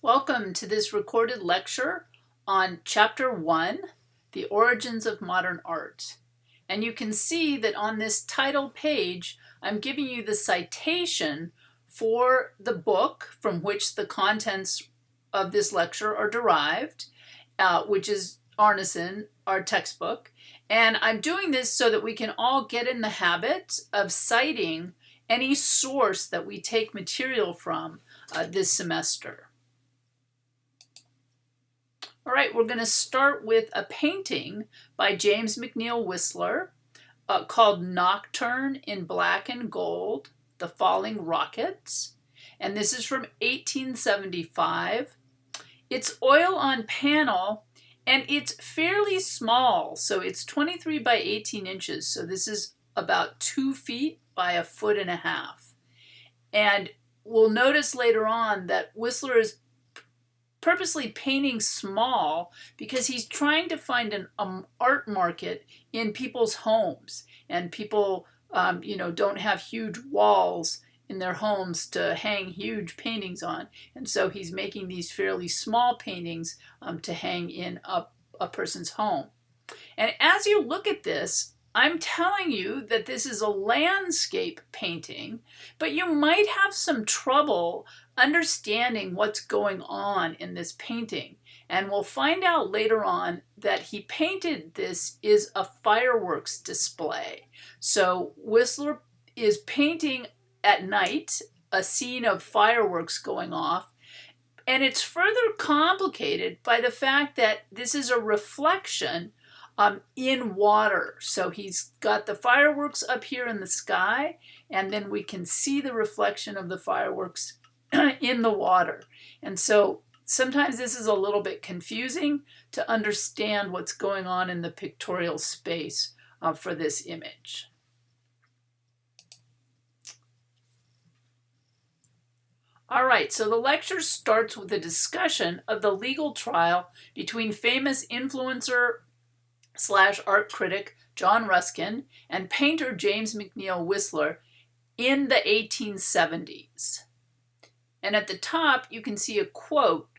Welcome to this recorded lecture on Chapter 1, The Origins of Modern Art. And you can see that on this title page, I'm giving you the citation for the book from which the contents of this lecture are derived, which is Arneson, our textbook. And I'm doing this so that we can all get in the habit of citing any source that we take material from this semester. All right, we're going to start with a painting by James McNeill Whistler called Nocturne in Black and Gold, The Falling Rockets. And this is from 1875. It's oil on panel, and it's fairly small. So it's 23 by 18 inches. So this is about 2 feet by 1.5 feet. And we'll notice later on that Whistler is purposely painting small because he's trying to find an art market in people's homes, and people don't have huge walls in their homes to hang huge paintings on, and so he's making these fairly small paintings to hang in a person's home. And as you look at this, I'm telling you that this is a landscape painting, but you might have some trouble understanding what's going on in this painting. And we'll find out later on that he painted this is a fireworks display. So Whistler is painting at night a scene of fireworks going off. And it's further complicated by the fact that this is a reflection in water. So he's got the fireworks up here in the sky, and then we can see the reflection of the fireworks in the water. And so sometimes this is a little bit confusing to understand what's going on in the pictorial space for this image. All right, so the lecture starts with a discussion of the legal trial between famous influencer / art critic John Ruskin and painter James McNeill Whistler in the 1870s. And at the top, you can see a quote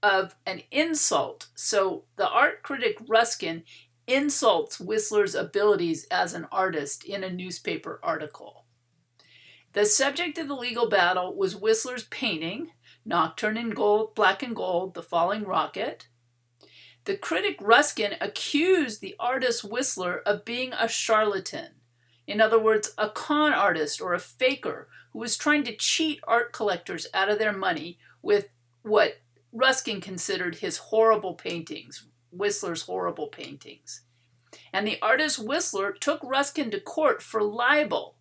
of an insult. So the art critic Ruskin insults Whistler's abilities as an artist in a newspaper article. The subject of the legal battle was Whistler's painting, Nocturne in Black and Gold, The Falling Rocket. The critic Ruskin accused the artist Whistler of being a charlatan. In other words, a con artist or a faker who was trying to cheat art collectors out of their money with what Ruskin considered his horrible paintings, Whistler's horrible paintings. And the artist Whistler took Ruskin to court for libel.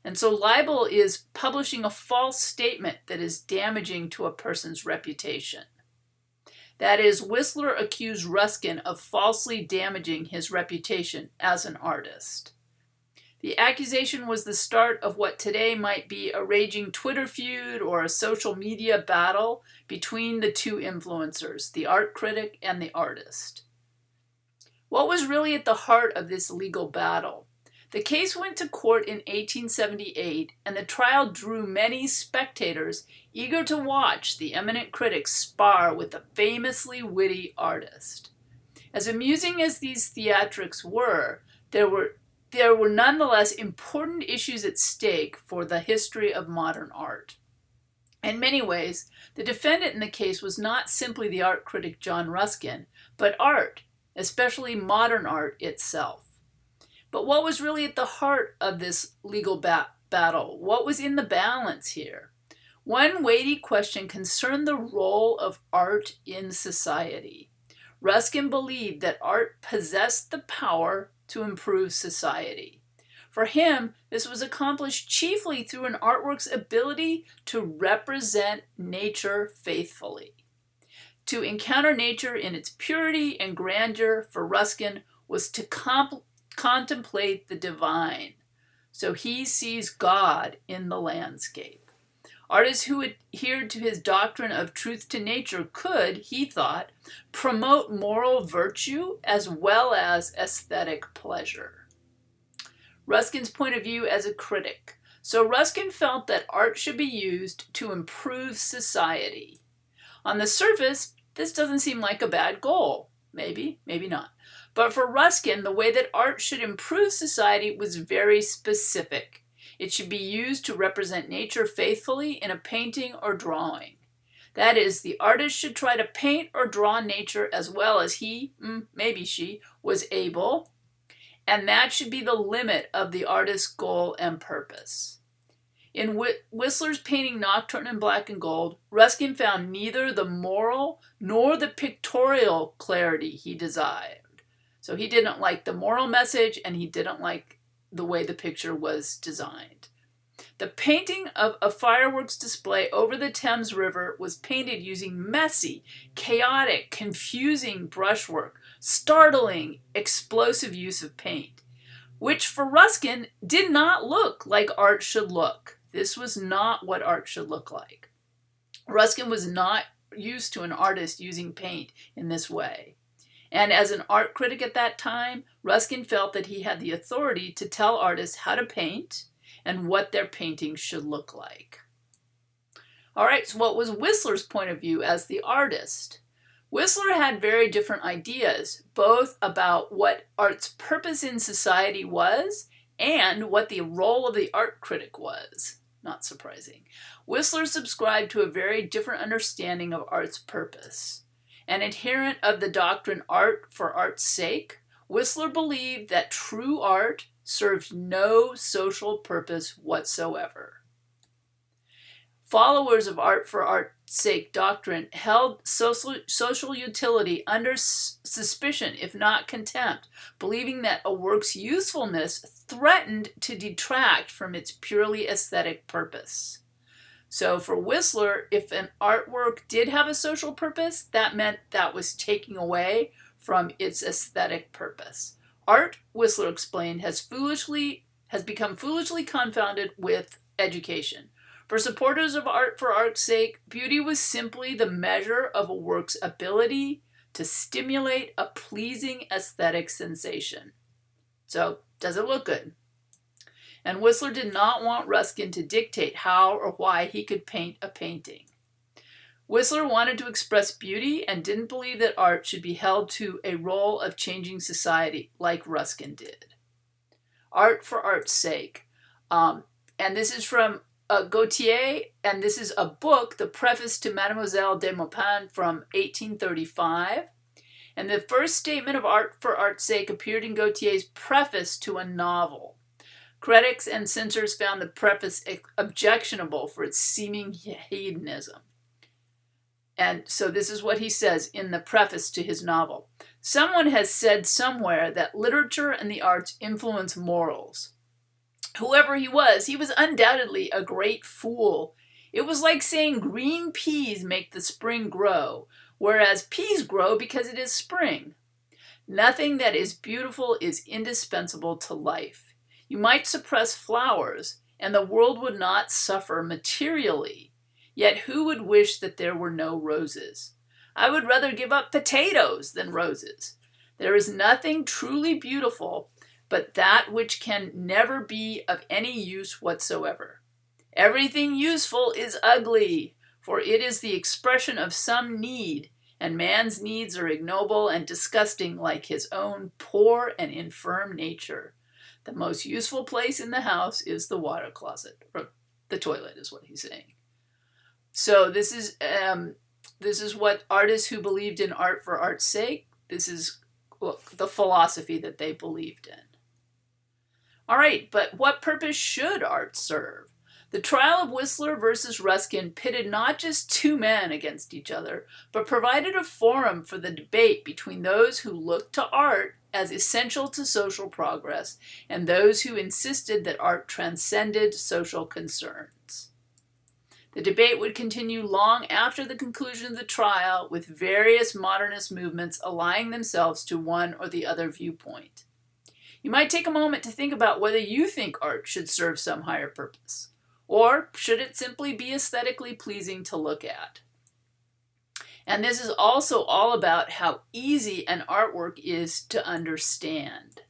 And so libel is publishing a false statement that is damaging to a person's reputation. That is, Whistler accused Ruskin of falsely damaging his reputation as an artist. The accusation was the start of what today might be a raging Twitter feud or a social media battle between the two influencers, the art critic and the artist. What was really at the heart of this legal battle? The case went to court in 1878, and the trial drew many spectators eager to watch the eminent critics spar with the famously witty artist. As amusing as these theatrics were, there were nonetheless important issues at stake for the history of modern art. In many ways, the defendant in the case was not simply the art critic John Ruskin, but art, especially modern art itself. But what was really at the heart of this legal battle? What was in the balance here? One weighty question concerned the role of art in society. Ruskin believed that art possessed the power to improve society. For him, this was accomplished chiefly through an artwork's ability to represent nature faithfully. To encounter nature in its purity and grandeur for Ruskin was to contemplate the divine. So he sees God in the landscape. Artists who adhered to his doctrine of truth to nature could, he thought, promote moral virtue as well as aesthetic pleasure. Ruskin's point of view as a critic. So Ruskin felt that art should be used to improve society. On the surface, this doesn't seem like a bad goal. Maybe, maybe not. But for Ruskin, the way that art should improve society was very specific. It should be used to represent nature faithfully in a painting or drawing. That is, the artist should try to paint or draw nature as well as he, maybe she, was able, and that should be the limit of the artist's goal and purpose. In Whistler's painting Nocturne in Black and Gold, Ruskin found neither the moral nor the pictorial clarity he desired. So he didn't like the moral message, and he didn't like the way the picture was designed. The painting of a fireworks display over the Thames River was painted using messy, chaotic, confusing brushwork, startling, explosive use of paint, which for Ruskin did not look like art should look. This was not what art should look like. Ruskin was not used to an artist using paint in this way. And as an art critic at that time, Ruskin felt that he had the authority to tell artists how to paint and what their paintings should look like. All right, so what was Whistler's point of view as the artist? Whistler had very different ideas, both about what art's purpose in society was and what the role of the art critic was. Not surprising. Whistler subscribed to a very different understanding of art's purpose. An adherent of the doctrine art for art's sake, Whistler believed that true art served no social purpose whatsoever. Followers of art for art's sake doctrine held social utility under suspicion, if not contempt, believing that a work's usefulness threatened to detract from its purely aesthetic purpose. So for Whistler, if an artwork did have a social purpose, that meant that was taking away from its aesthetic purpose. Art, Whistler explained, has become foolishly confounded with education. For supporters of art for art's sake, beauty was simply the measure of a work's ability to stimulate a pleasing aesthetic sensation. So, does it look good? And Whistler did not want Ruskin to dictate how or why he could paint a painting. Whistler wanted to express beauty and didn't believe that art should be held to a role of changing society like Ruskin did. Art for art's sake. And this is from Gautier, and this is a book, the preface to Mademoiselle de Maupin from 1835. And the first statement of art for art's sake appeared in Gautier's preface to a novel. Critics and censors found the preface objectionable for its seeming hedonism. And so this is what he says in the preface to his novel. Someone has said somewhere that literature and the arts influence morals. Whoever he was undoubtedly a great fool. It was like saying green peas make the spring grow, whereas peas grow because it is spring. Nothing that is beautiful is indispensable to life. You might suppress flowers, and the world would not suffer materially. Yet who would wish that there were no roses? I would rather give up potatoes than roses. There is nothing truly beautiful but that which can never be of any use whatsoever. Everything useful is ugly, for it is the expression of some need, and man's needs are ignoble and disgusting like his own poor and infirm nature. The most useful place in the house is the water closet, or the toilet is what he's saying. So this is what artists who believed in art for art's sake, this is the philosophy that they believed in. All right, but what purpose should art serve? The trial of Whistler versus Ruskin pitted not just two men against each other, but provided a forum for the debate between those who looked to art as essential to social progress and those who insisted that art transcended social concerns. The debate would continue long after the conclusion of the trial, with various modernist movements allying themselves to one or the other viewpoint. You might take a moment to think about whether you think art should serve some higher purpose, or should it simply be aesthetically pleasing to look at? And this is also all about how easy an artwork is to understand.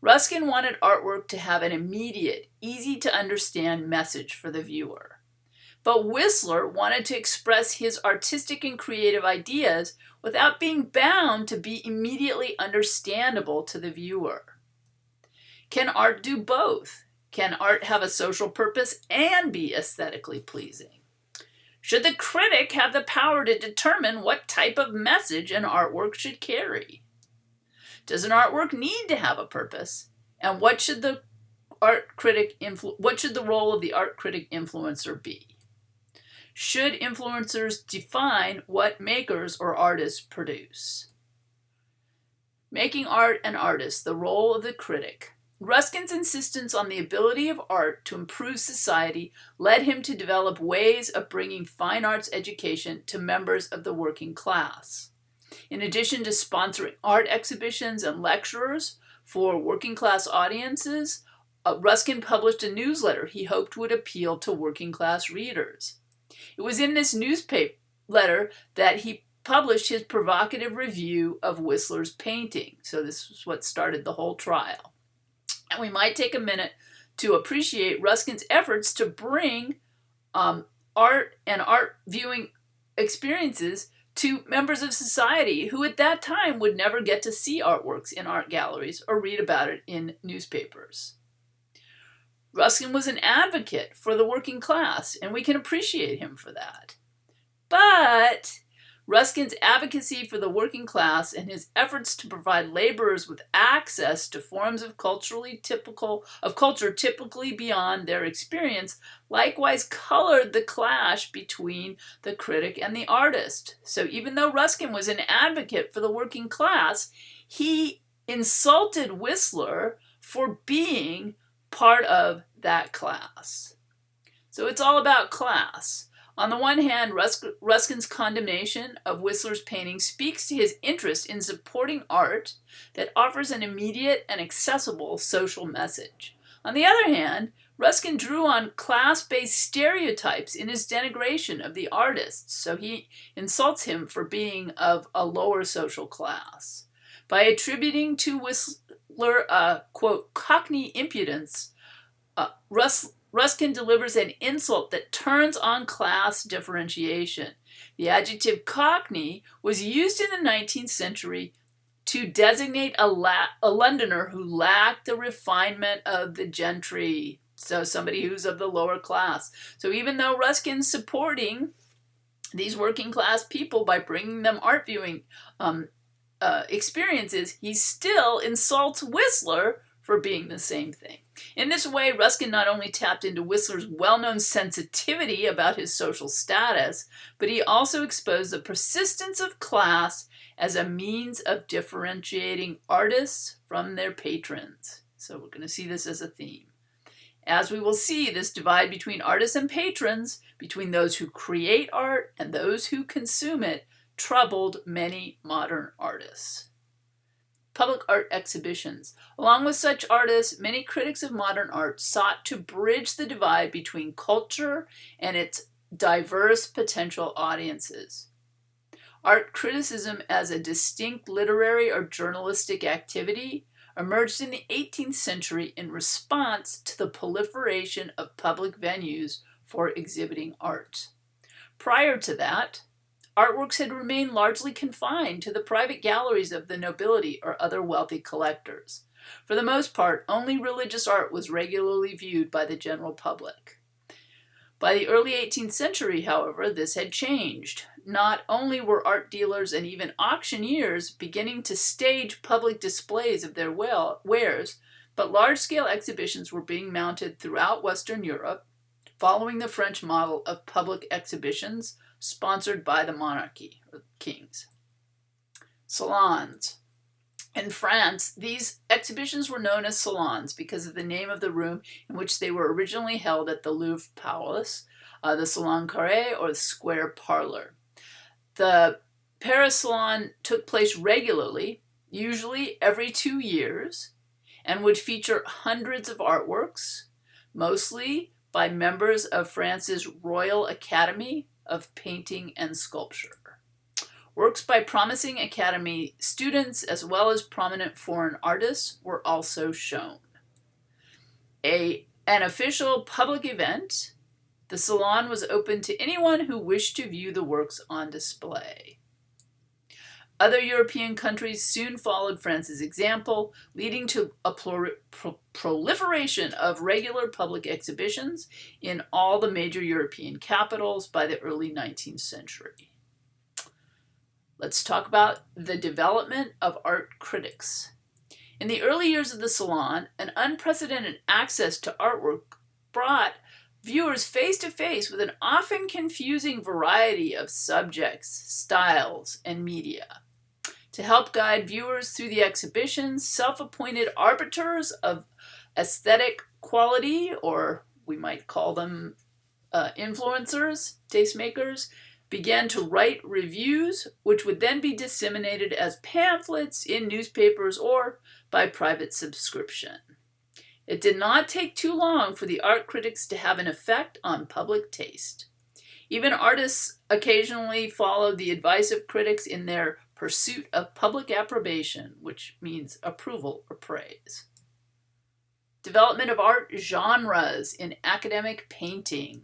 Ruskin wanted artwork to have an immediate, easy to understand message for the viewer. But Whistler wanted to express his artistic and creative ideas without being bound to be immediately understandable to the viewer. Can art do both? Can art have a social purpose and be aesthetically pleasing? Should the critic have the power to determine what type of message an artwork should carry? Does an artwork need to have a purpose? And what should the role of the art critic influencer be? Should influencers define what makers or artists produce? Making art an artist, the role of the critic. Ruskin's insistence on the ability of art to improve society led him to develop ways of bringing fine arts education to members of the working class. In addition to sponsoring art exhibitions and lectures for working class audiences, Ruskin published a newsletter he hoped would appeal to working class readers. It was in this newsletter that he published his provocative review of Whistler's painting. So this was what started the whole trial. And we might take a minute to appreciate Ruskin's efforts to bring art and art viewing experiences to members of society who at that time would never get to see artworks in art galleries or read about it in newspapers. Ruskin was an advocate for the working class, and we can appreciate him for that. But Ruskin's advocacy for the working class and his efforts to provide laborers with access to forms of culture typically beyond their experience likewise colored the clash between the critic and the artist. So even though Ruskin was an advocate for the working class, he insulted Whistler for being part of that class. So it's all about class. On the one hand, Ruskin's condemnation of Whistler's painting speaks to his interest in supporting art that offers an immediate and accessible social message. On the other hand, Ruskin drew on class-based stereotypes in his denigration of the artist, so he insults him for being of a lower social class. By attributing to Whistler quote, Cockney impudence, Ruskin delivers an insult that turns on class differentiation. The adjective Cockney was used in the 19th century to designate a Londoner who lacked the refinement of the gentry, so somebody who's of the lower class. So even though Ruskin's supporting these working class people by bringing them art viewing experiences, he still insults Whistler for being the same thing. In this way, Ruskin not only tapped into Whistler's well-known sensitivity about his social status, but he also exposed the persistence of class as a means of differentiating artists from their patrons. So we're going to see this as a theme. As we will see, this divide between artists and patrons, between those who create art and those who consume it, troubled many modern artists. Public art exhibitions. Along with such artists, many critics of modern art sought to bridge the divide between culture and its diverse potential audiences. Art criticism as a distinct literary or journalistic activity emerged in the 18th century in response to the proliferation of public venues for exhibiting art. Prior to that, artworks had remained largely confined to the private galleries of the nobility or other wealthy collectors. For the most part, only religious art was regularly viewed by the general public. By the early 18th century, however, this had changed. Not only were art dealers and even auctioneers beginning to stage public displays of their wares, but large-scale exhibitions were being mounted throughout Western Europe, following the French model of public exhibitions sponsored by the monarchy, or kings. Salons. In France, these exhibitions were known as salons because of the name of the room in which they were originally held at the Louvre Palace, the Salon Carré, or the Square Parlor. The Paris Salon took place regularly, usually every 2 years, and would feature hundreds of artworks, mostly by members of France's Royal Academy of Painting and Sculpture. Works by promising Academy students as well as prominent foreign artists were also shown. An official public event The salon was open to anyone who wished to view the works on display. Other European countries soon followed France's example, leading to a proliferation of regular public exhibitions in all the major European capitals by the early 19th century. Let's talk about the development of art critics. In the early years of the Salon, an unprecedented access to artwork brought viewers face to face with an often confusing variety of subjects, styles, and media. To help guide viewers through the exhibitions, self-appointed arbiters of aesthetic quality, or we might call them influencers, tastemakers, began to write reviews, which would then be disseminated as pamphlets in newspapers or by private subscription. It did not take too long for the art critics to have an effect on public taste. Even artists occasionally followed the advice of critics in their pursuit of public approbation, which means approval or praise. Development of art genres in academic painting.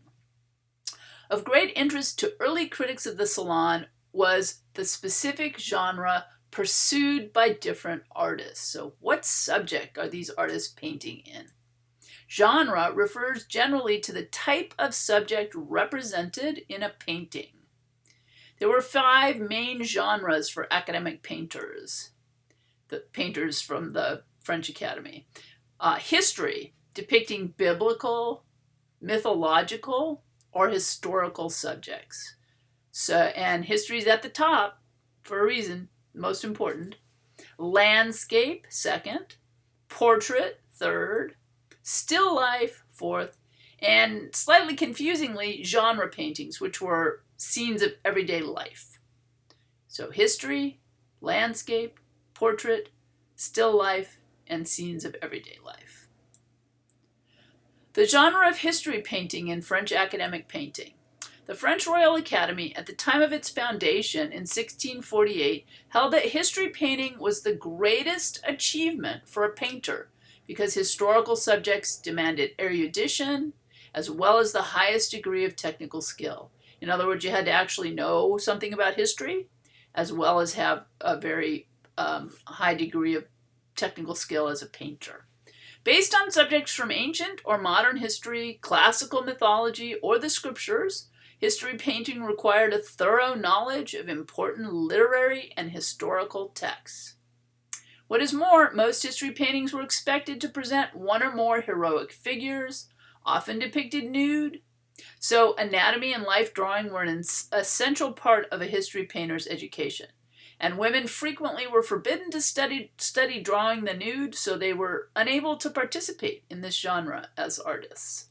Of great interest to early critics of the Salon was the specific genre pursued by different artists. So what subject are these artists painting in? Genre refers generally to the type of subject represented in a painting. There were 5 main genres for academic painters, the painters from the French Academy. History, depicting biblical, mythological, or historical subjects. And history is at the top for a reason, most important. Landscape, second. Portrait, third. Still life, fourth. And slightly confusingly, genre paintings, which were scenes of everyday life. So history, landscape, portrait, still life, and scenes of everyday life. The genre of history painting in French academic painting. The French Royal Academy, at the time of its foundation in 1648, held that history painting was the greatest achievement for a painter because historical subjects demanded erudition as well as the highest degree of technical skill. In other words, you had to actually know something about history as well as have a very high degree of technical skill as a painter. Based on subjects from ancient or modern history, classical mythology, or the scriptures, history painting required a thorough knowledge of important literary and historical texts. What is more, most history paintings were expected to present one or more heroic figures, often depicted nude. So anatomy and life drawing were an essential part of a history painter's education. And women frequently were forbidden to study drawing the nude, so they were unable to participate in this genre as artists.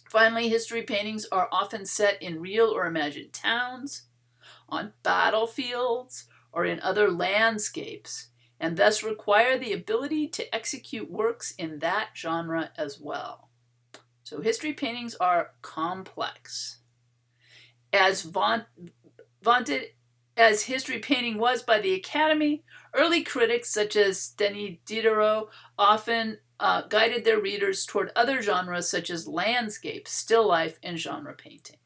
Finally, history paintings are often set in real or imagined towns, on battlefields, or in other landscapes, and thus require the ability to execute works in that genre as well. So history paintings are complex. As vaunted as history painting was by the Academy, early critics such as Denis Diderot often guided their readers toward other genres such as landscape, still life, and genre painting.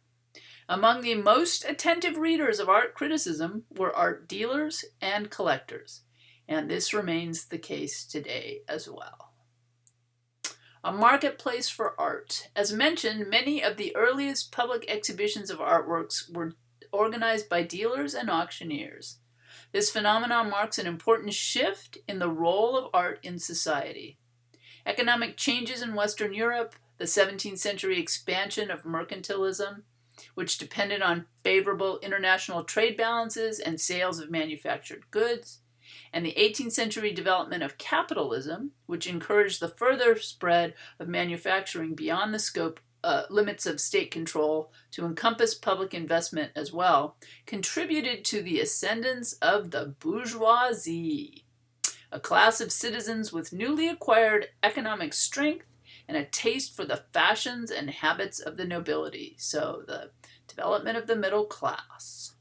Among the most attentive readers of art criticism were art dealers and collectors, and this remains the case today as well. A marketplace for art. As mentioned, many of the earliest public exhibitions of artworks were organized by dealers and auctioneers. This phenomenon marks an important shift in the role of art in society. Economic changes in Western Europe, the 17th century expansion of mercantilism, which depended on favorable international trade balances and sales of manufactured goods, and the 18th century development of capitalism, which encouraged the further spread of manufacturing beyond the scope limits of state control to encompass public investment as well, contributed to the ascendance of the bourgeoisie, a class of citizens with newly acquired economic strength and a taste for the fashions and habits of the nobility, so the development of the middle class.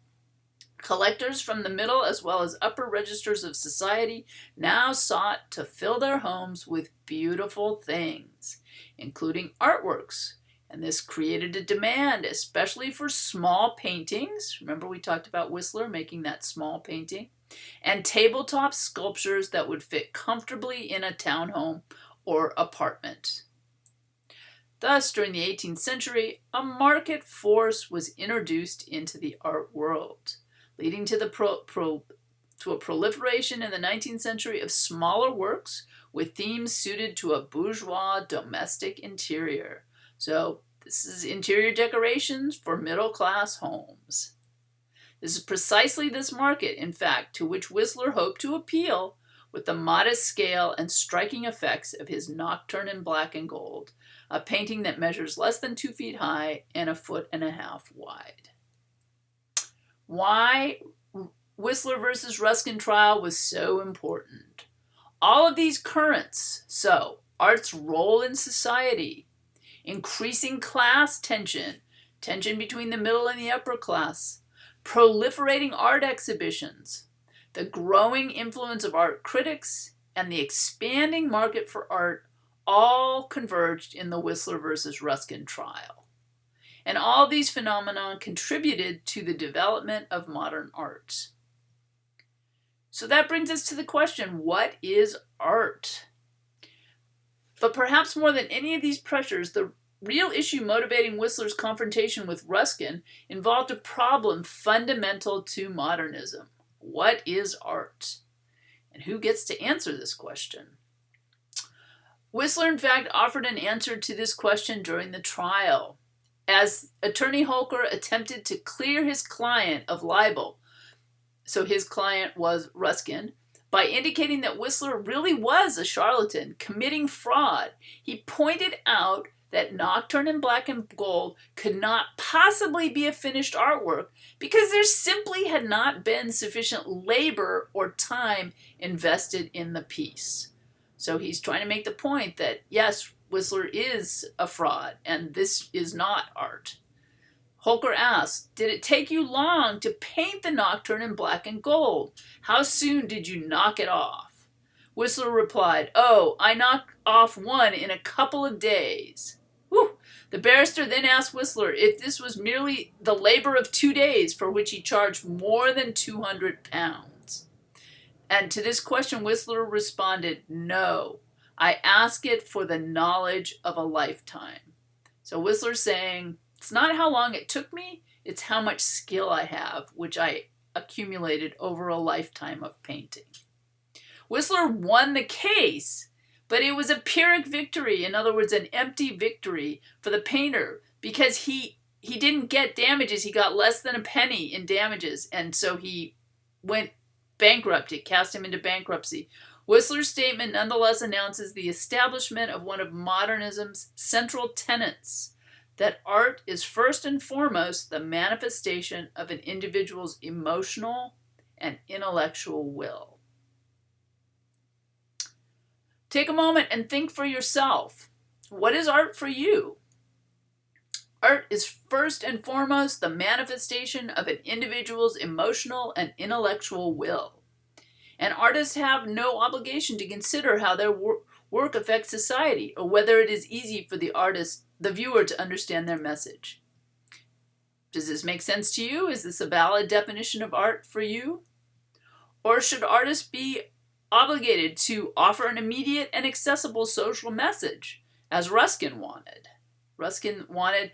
Collectors from the middle as well as upper registers of society now sought to fill their homes with beautiful things, including artworks, And this created a demand, especially for small paintings. Remember we talked about Whistler making that small painting. And tabletop sculptures that would fit comfortably in a townhome or apartment. Thus, during the 18th century, a market force was introduced into the art world, leading to a proliferation in the 19th century of smaller works with themes suited to a bourgeois domestic interior. So this is interior decorations for middle-class homes. This is precisely this market, in fact, to which Whistler hoped to appeal with the modest scale and striking effects of his Nocturne in Black and Gold, a painting that measures less than 2 feet high and 1.5 feet wide. Why Whistler versus Ruskin trial was so important. All of these currents, so art's role in society, increasing class tension, tension between the middle and the upper class, proliferating art exhibitions, the growing influence of art critics, and the expanding market for art all converged in the Whistler versus Ruskin trial. And all these phenomena contributed to the development of modern art. So that brings us to the question, what is art? But perhaps more than any of these pressures, the real issue motivating Whistler's confrontation with Ruskin involved a problem fundamental to modernism. What is art? And who gets to answer this question? Whistler, in fact, offered an answer to this question during the trial. As attorney Holker attempted to clear his client of libel, so his client was Ruskin, by indicating that Whistler really was a charlatan committing fraud, he pointed out that Nocturne in Black and Gold could not possibly be a finished artwork because there simply had not been sufficient labor or time invested in the piece. So he's trying to make the point that, yes, Whistler is a fraud, and this is not art. Holker asked, did it take you long to paint the Nocturne in Black and Gold? How soon did you knock it off? Whistler replied, oh, I knocked off one in a couple of days. Whew. The barrister then asked Whistler if this was merely the labor of 2 days for which he charged more than £200. And to this question, Whistler responded, no, I ask it for the knowledge of a lifetime. So Whistler's saying, it's not how long it took me, it's how much skill I have, which I accumulated over a lifetime of painting. Whistler won the case, but it was a Pyrrhic victory, in other words, an empty victory for the painter, because he didn't get damages. He got less than a penny in damages, and so he went bankrupt. It cast him into bankruptcy. Whistler's statement nonetheless announces the establishment of one of modernism's central tenets, that art is first and foremost the manifestation of an individual's emotional and intellectual will. Take a moment and think for yourself. What is art for you? Art is first and foremost the manifestation of an individual's emotional and intellectual will. And artists have no obligation to consider how their work affects society or whether it is easy for the viewer to understand their message. Does this make sense to you? Is this a valid definition of art for you? Or should artists be obligated to offer an immediate and accessible social message, as Ruskin wanted? Ruskin wanted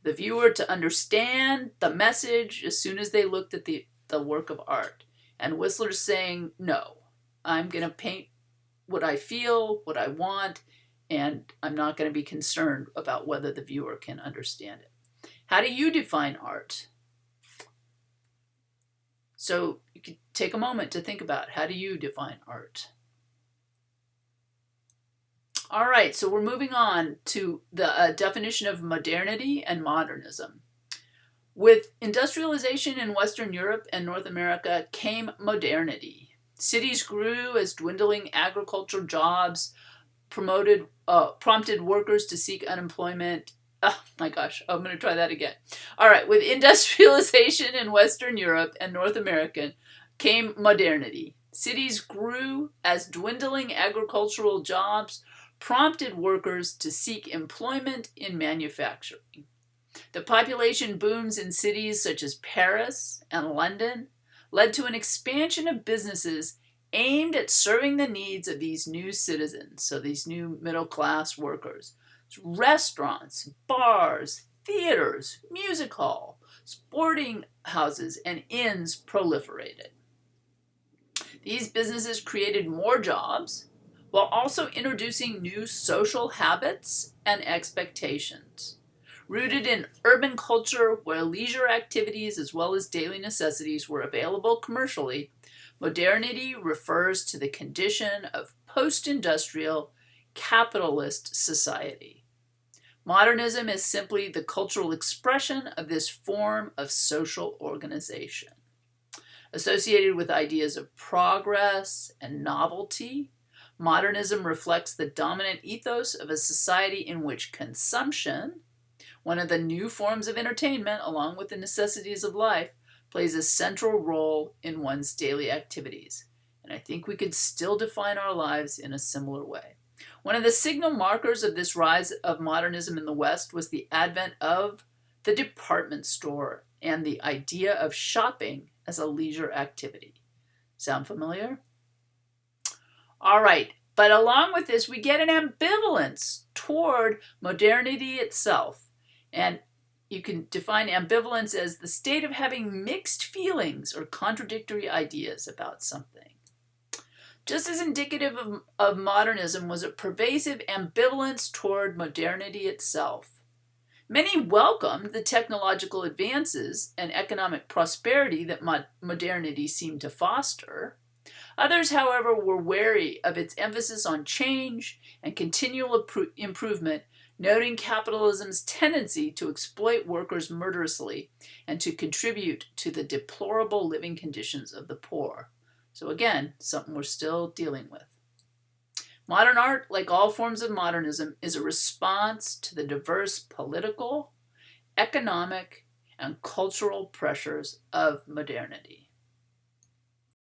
the viewer to understand the message as soon as they looked at the work of art. And Whistler's saying, no, I'm going to paint what I feel, what I want, and I'm not going to be concerned about whether the viewer can understand it. How do you define art? So you could take a moment to think about, how do you define art? All right, so we're moving on to the definition of modernity and modernism. With industrialization in Western Europe and North America came modernity. Cities grew as dwindling agricultural jobs prompted workers to seek unemployment. Oh my gosh, I'm going to try that again. All right, with industrialization in Western Europe and North America came modernity. Cities grew as dwindling agricultural jobs prompted workers to seek employment in manufacturing. The population booms in cities such as Paris and London led to an expansion of businesses aimed at serving the needs of these new citizens, so these new middle-class workers. Restaurants, bars, theaters, music hall, sporting houses, and inns proliferated. These businesses created more jobs while also introducing new social habits and expectations. Rooted in urban culture where leisure activities as well as daily necessities were available commercially, modernity refers to the condition of post-industrial capitalist society. Modernism is simply the cultural expression of this form of social organization. Associated with ideas of progress and novelty, modernism reflects the dominant ethos of a society in which consumption, one of the new forms of entertainment along with the necessities of life, plays a central role in one's daily activities. And I think we could still define our lives in a similar way. One of the signal markers of this rise of modernism in the West was the advent of the department store and the idea of shopping as a leisure activity. Sound familiar? All right, but along with this, we get an ambivalence toward modernity itself. And you can define ambivalence as the state of having mixed feelings or contradictory ideas about something. Just as indicative of modernism was a pervasive ambivalence toward modernity itself. Many welcomed the technological advances and economic prosperity that modernity seemed to foster. Others, however, were wary of its emphasis on change and continual improvement, noting capitalism's tendency to exploit workers murderously and to contribute to the deplorable living conditions of the poor. So again, something we're still dealing with. Modern art, like all forms of modernism, is a response to the diverse political, economic, and cultural pressures of modernity.